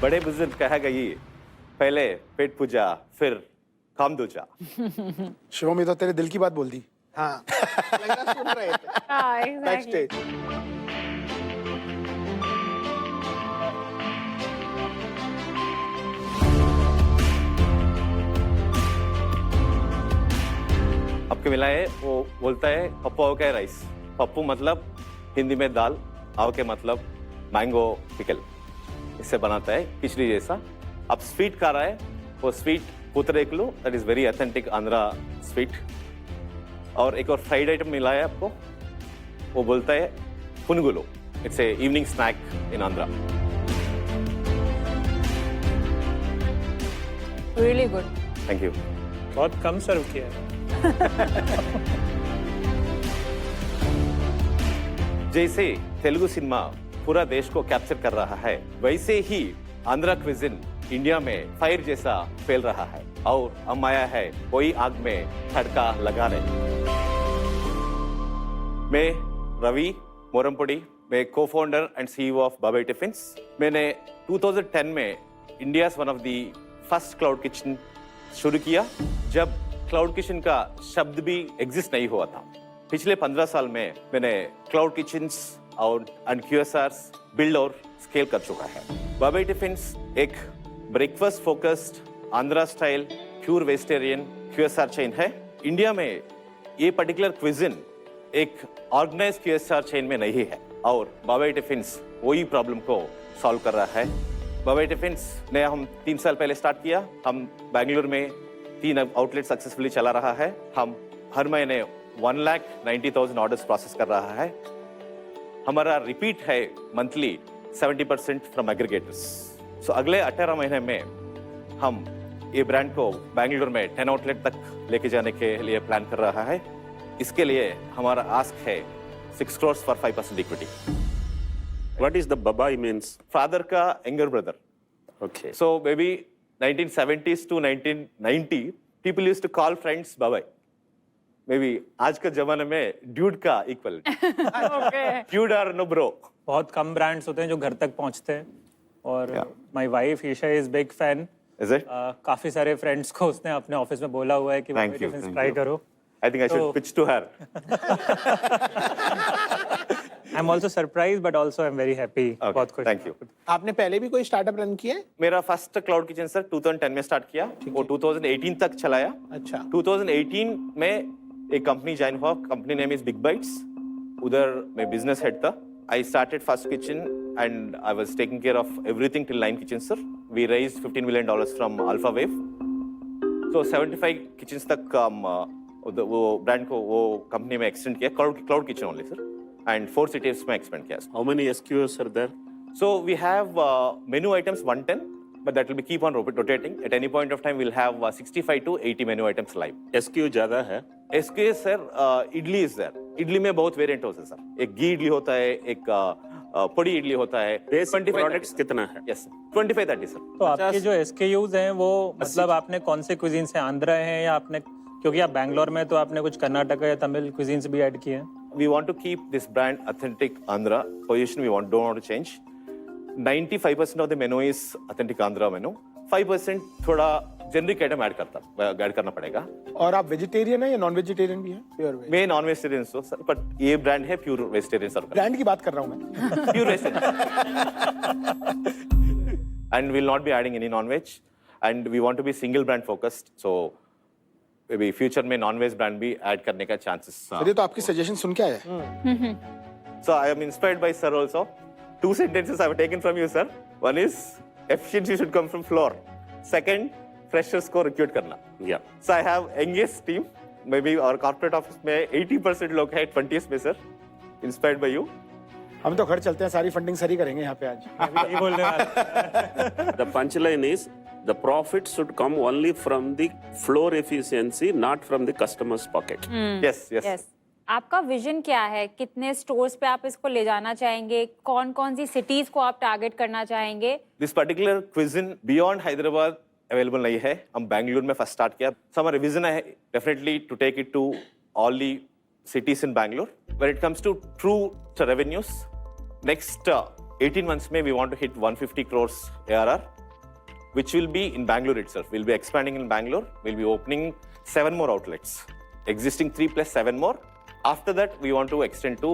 बड़े बुजुर्ग कहा गई, पहले पेट पूजा फिर काम दूजा। शिवम, ये तो तेरे दिल की बात बोल दी। हाँ लग रहा सुन रहे थे हाँ बैक एग्जैक्टली। स्टेज। आपके मिला है वो बोलता है पप्पू आव का राइस। पप्पू मतलब हिंदी में दाल, आव के मतलब मैंगो पिकल। इससे बनाता है खिचड़ी जैसा। अब स्वीट खा रहा है, वो sweet pootharekulu, that is very authentic Andhra sweet. और एक और फ्राइड आइटम मिला है आपको, वो बोलता है punugulu. It's a evening snack in Andhra. Really good. Thank you. बहुत कम सर्व किया है। जैसे तेलुगु सिनेमा पूरा देश को कैप्चर कर रहा है, वैसे ही आंध्रा क्विजिन इंडिया में फायर जैसा फैल रहा है। और हम आया है वही आग में तड़का लगा रहे। मैं रवि मोरमपुड़ी, मैं को founder and CEO of Babai tiffins. मैंने 2010 में India one of the first cloud kitchen शुरू किया, जब क्लाउड किचन का शब्द भी एग्जिस्ट नहीं हुआ था। पिछले 15 साल में मैंने क्लाउड किचन्स और QSRs बिल्ड और स्केल कर चुका है। बाबाई टिफिन्स एक breakfast focused Andhra style pure vegetarian QSR chain है। इंडिया में ये पर्टिकुलर क्विजिन एक ऑर्गेनाइज्ड QSR चेन में नहीं है, और बाबाई टिफिन्स वही प्रॉब्लम को सॉल्व कर रहा है। बाबाई टिफिन्स ने हम 3 साल पहले स्टार्ट किया। हम बेंगलुरु में 3 आउटलेट सक्सेसफुली चला रहा है। हम हर महीने 1,90,000 ऑर्डर्स प्रोसेस कर रहा है। हमारा रिपीट है मंथली 70% फ्रॉम एग्रीगेटर्स। सो अगले 18 महीने में हम ये ब्रांड को बेंगलुरु में 10 आउटलेट तक लेके जाने के लिए प्लान कर रहा है। इसके लिए हमारा आस्क है 6 crores for 5% equity. What is the Babai means? Father का younger brother. Okay. So maybe 1970s to 1990 people used to call friends Babai. Maybe आज के जमाने में ड्यूड का इक्वल। ड्यूड और नो ब्रो। बहुत कम ब्रांड्स होते हैं जो घर तक पहुंचते हैं, और my wife Isha is big fan. Is it? काफी सारे फ्रेंड्स को उसने अपने ऑफिस में बोला हुआ है कि Thank you, thank try you. करो। I think I should pitch to her. I am also surprise but also I am very happy. Okay, बहुत खुश thank you. आपने पहले भी कोई स्टार्टअप रन किया है? मेरा फर्स्ट क्लाउड किचन सर 2010 में स्टार्ट किया, वो 2018 तक चलाया। अच्छा 2018 में एक कंपनी ज्वाइन हुआ, company name is Big Bites. उधर मैं बिजनेस हेड था। I started first kitchen and I was taking care of everything till 9 kitchen sir. We raised $15 million from Alpha Wave. तो 75 किचन्स तक वो ब्रांड को वो company में एक्सटेंड किया, cloud kitchen only sir, and 4 cities में expand किया। How many SKUs are there? So we have menu items 110, but that will be keep on rotating. At any point of time, we'll have 65 to 80 menu items live. SKU ज्यादा है? SKU sir idli is there. Idli में बहुत variant होते हैं sir. एक घी इडली होता है, एक पोड़ी इडली होता है। Basic products कितना है? Yes 25-30 sir. तो आपके जो SKUs हैं वो मतलब आपने कौन से क्विजीन से, आंध्रा हैं या आपने, क्योंकि आप बैंगलोर में तो आपने कुछ कर्नाटका या तमिल क्विजीन्स भी ऐड किए हैं? We want to keep this brand authentic Andhra position. We don't want to change. 95% of the menu is authentic Andhra menu. 5% थोड़ा जेनरिक आइटम ऐड करना पड़ेगा। और आप वेजिटेरियन है या नॉन वेजिटेरियन भी है? Pure veg. मैं नॉन वेजिटेरियन हूँ सर, बट ये ब्रांड है प्योर वेजिटेरियन सर। ब्रांड की बात कर रहा हूँ मैं। Pure vegetarian. And will not be adding any non veg, and we want to be single brand focused. So maybe future में नॉन वेज ब्रांड भी ऐड करने का चांसेस। चलिए, तो आपकी सजेशन सुन के आया। So I am inspired by sir also. 2 sentences I have taken from you, sir. One is efficiency should come from floor. Second, freshers को recruit करना. Yeah. So I have youngest team. Maybe our corporate office में 80% लोग हैं 20s में sir. Inspired by you. हम तो घर चलते हैं, सारी फंडिंग सर ही करेंगे यहाँ पे आज। ये बोलने वाला। The punchline is the profit should come only from the floor efficiency, not from the customer's pocket. Yes, yes. Yes. आपका विजन क्या है? कितने स्टोर्स पे आप इसको ले जाना चाहेंगे? कौन कौन सी सिटीज को आप टारगेट करना चाहेंगे? This particular cuisine beyond Hyderabad available नहीं है। हम बेंगलुरु में फर्स्ट स्टार्ट किया। So हमारा विजन है definitely to take it to all the cities in Bangalore. When it comes to true revenues, next 18 months में we want to hit 150 crores ARR. which will be in Bangalore itself. We'll be expanding in Bangalore. We'll be opening 7 more outlets. Existing 3 plus 7 more. After that, we want to extend to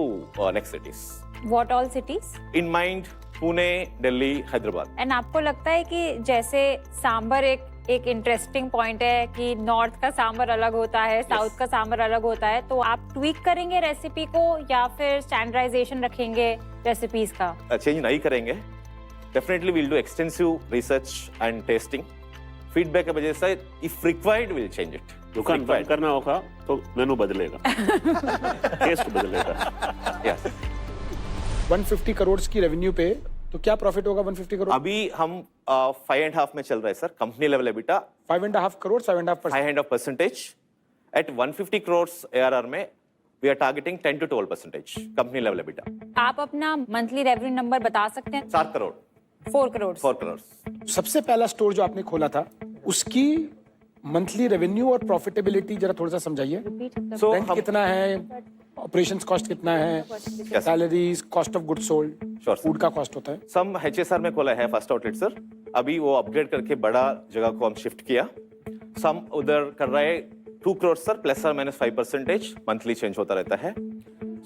next cities. What all cities? In mind, Pune, Delhi, Hyderabad. And आपको लगता है कि जैसे सांबर एक interesting point है कि north का सांबर अलग होता है, साउथ का सांबर अलग होता है, तो आप ट्वीक करेंगे रेसिपी को या फिर स्टैंडर्डाइजेशन रखेंगे रेसिपीज का? चेंज नहीं करेंगे. Definitely we'll do extensive research and tasting. Feedback की वजह से if required we'll change it. दुकान बंद करना होगा तो मेनू बदलेगा, टेस्ट बदलेगा. Yes. 150 करोड़ की रेवेन्यू पे तो क्या प्रॉफिट होगा 150 करोड़? अभी हम 5.5 में चल रहे हैं sir. Company level EBITDA 5.5 crore 7.5%. 5.5%. At 150 crores ARR में we are targeting 10 to 12% company level EBITDA. आप अपना मंथली रेवेन्यू नंबर बता सकते हैं? 4 करोड़. 4 करोड़. 4 करोड़. सबसे पहला स्टोर जो आपने खोला था उसकी मंथली रेवेन्यू और प्रॉफिटेबिलिटी जरा थोड़ा सा समझाइए. So रेंट हम कितना है, ऑपरेशंस कॉस्ट कितना है, salaries, cost of goods sold, Sure, sir. Food का कॉस्ट होता है. सम HSR में खोला है फर्स्ट आउटलेट सर. अभी वो अपग्रेड करके बड़ा जगह को हम शिफ्ट किया. सम उधर कर रहे हैं 2 करोड़ सर, प्लस और माइनस 5% मंथली चेंज होता रहता है.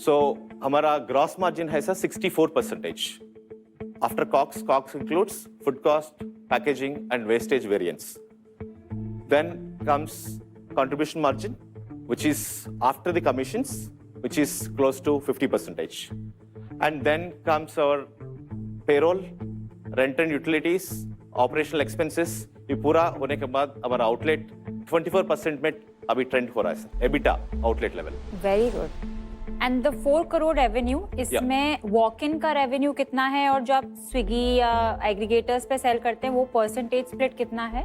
सो हमारा ग्रॉस मार्जिन है sir 64%. After COGS includes food cost, packaging and wastage variance. Then comes contribution margin, which is after the commissions, which is close to 50%. And then comes our payroll, rent and utilities, operational expenses. ये पूरा होने के बाद हमारा outlet 24% में अभी trend हो रहा है sir, EBITDA outlet level. Very good. And the 4 crore revenue, इसमें वॉक इन का रेवेन्यू कितना है और जो आप स्विगी या एग्रीगेटर्स पे सेल करते हैं वो परसेंटेज स्प्लिट कितना है?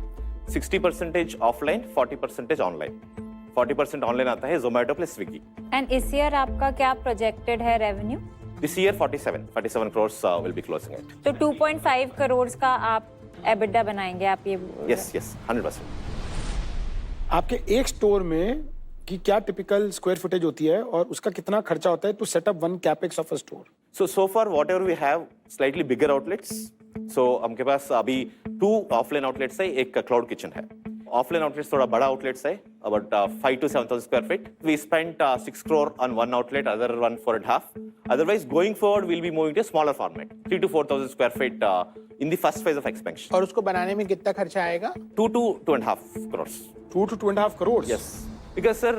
60% ऑफलाइन, 40% ऑनलाइन. 40% ऑनलाइन आता है जोमेटो प्लस स्विगी. एंड इस ईयर आपका क्या प्रोजेक्टेड है revenue? This year 47 crores will be closing it. तो 2.5 करोड़ का आप एबिटा बनाएंगे आप ये? यस 100%. आपके एक स्टोर में की क्या टिपिकल स्क्वायर फुटेज होती है और उसका कितना खर्चा होता है to set up one capex of a store? So far whatever we have slightly bigger outlets. So हमके पास अभी 2 ऑफलाइन आउटलेट्स है, एक क्लाउड किचन है. ऑफलाइन आउटलेट्स थोड़ा बड़ा आउटलेट्स है, about 5 to 7,000 square feet. We spent 6 crore on one outlet, other one 4.5. Otherwise, going forward, we'll be moving to a smaller format, 3 to 4,000 square feet in the first phase of expansion. और उसको बनाने में कितना खर्चा आएगा? 2 to 2.5 crores. 2 to 2.5 crore? Yes. Because sir,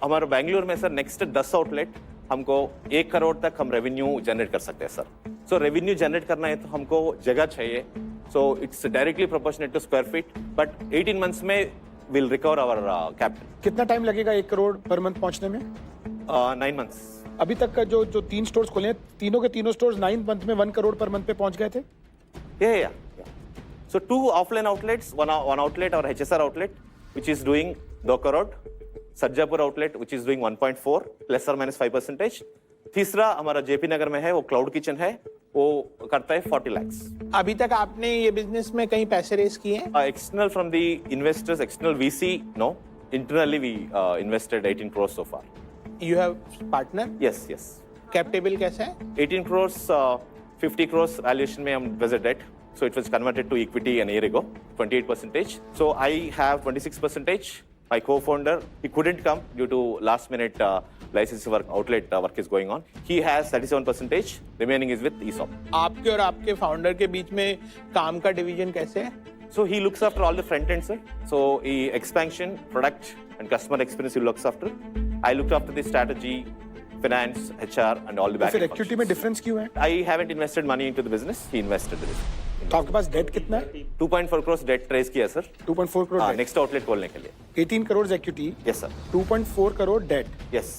हमारा बैंगलोर में sir next 10 outlet हमको 1 करोड़ तक हम रेवेन्यू जनरेट कर सकते हैं सर. सो रेवेन्यू जनरेट करना है तो हमको जगह चाहिए. So it's directly proportionate to square feet, but 18 months में विल रिकवर आवर कैपिटल. कितना टाइम लगेगा 1 करोड़ पर मंथ पहुंचने में? 9 मंथ्स. अभी तक का जो 3 स्टोर्स खोले हैं, तीनों के तीनों स्टोर्स 9 मंथ में 1 करोड़ पर मंथ पे पहुंच गए थे. Yeah. So 2 offline outlets, one outlet or HSR outlet, which is doing 2 crore. Sajjapur outlet which is doing 1.4 plus और माइनस 5%. तीसरा हमारा जेपी नगर में है, वो क्लाउड किचन है, वो करता है 40 lakhs. अभी तक आपने ये बिजनेस में कहीं पैसे रेस किए हैं? External from the investors, external VC, no. Internally we invested 18 crores so far. You have partner? Yes. Cap table कैसा है? 18 crores, 50 crores valuation में हम was a debt. So it was converted to equity an year ago, 28%. So I have 26%. My co-founder, he couldn't come due to last-minute license work, outlet work is going on. He has 37%. Remaining is with ESOP. आपके और आपके founder के बीच में काम का division कैसे है? So he looks after all the front end, sir. So he expansion, product, and customer experience he looks after. I looked after the strategy, finance, HR, and all the तो back फिर end equity functions. में difference क्यों है? I haven't invested money into the business. He invested the business. तो आपके पास date कितना है? 2.4 crores debt raise किया सर. 2.4 करोड़ डेट. नेक्स्ट आउटलेट खोलने के लिए. 18 crore equity, Yes sir. 2.4 crore debt. Yes.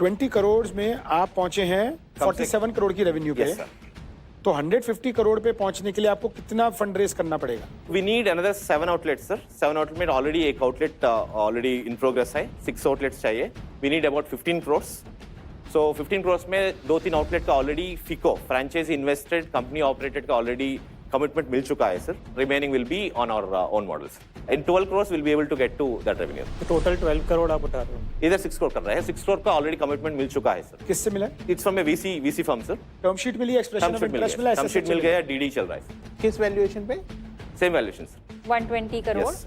20 crore में आप पहुंचे हैं 47 करोड़ की रेवेन्यू पे. Yes sir. तो 150 करोड़ पे पहुंचने के लिए आपको कितना फंड रेज करना पड़ेगा? We need another 7 outlets, sir. 7 outlet में already एक outlet already in progress है. 6 outlets चाहिए. We need about 15 crores. So 15 crores में 2-3 outlet का already FICO, franchise invested, company operated का already commitment मिल चुका है, sir. Remaining will be on our own models. In 12 crores we'll be able to get to that revenue. तो total 12 crore आप उठा रहे हो? इधर 6 crore कर रहे हैं. 6 crore का already commitment मिल चुका है, sir. किससे मिला? It's from a VC firm, sir. Term sheet मिली, एक्सप्रेशन ऑफ इंटरेस्ट मिला, टर्म शीट मिल गया, DD चल रहा है. किस वैल्यूएशन पे? Same valuation, sir. 120 crore. Yes.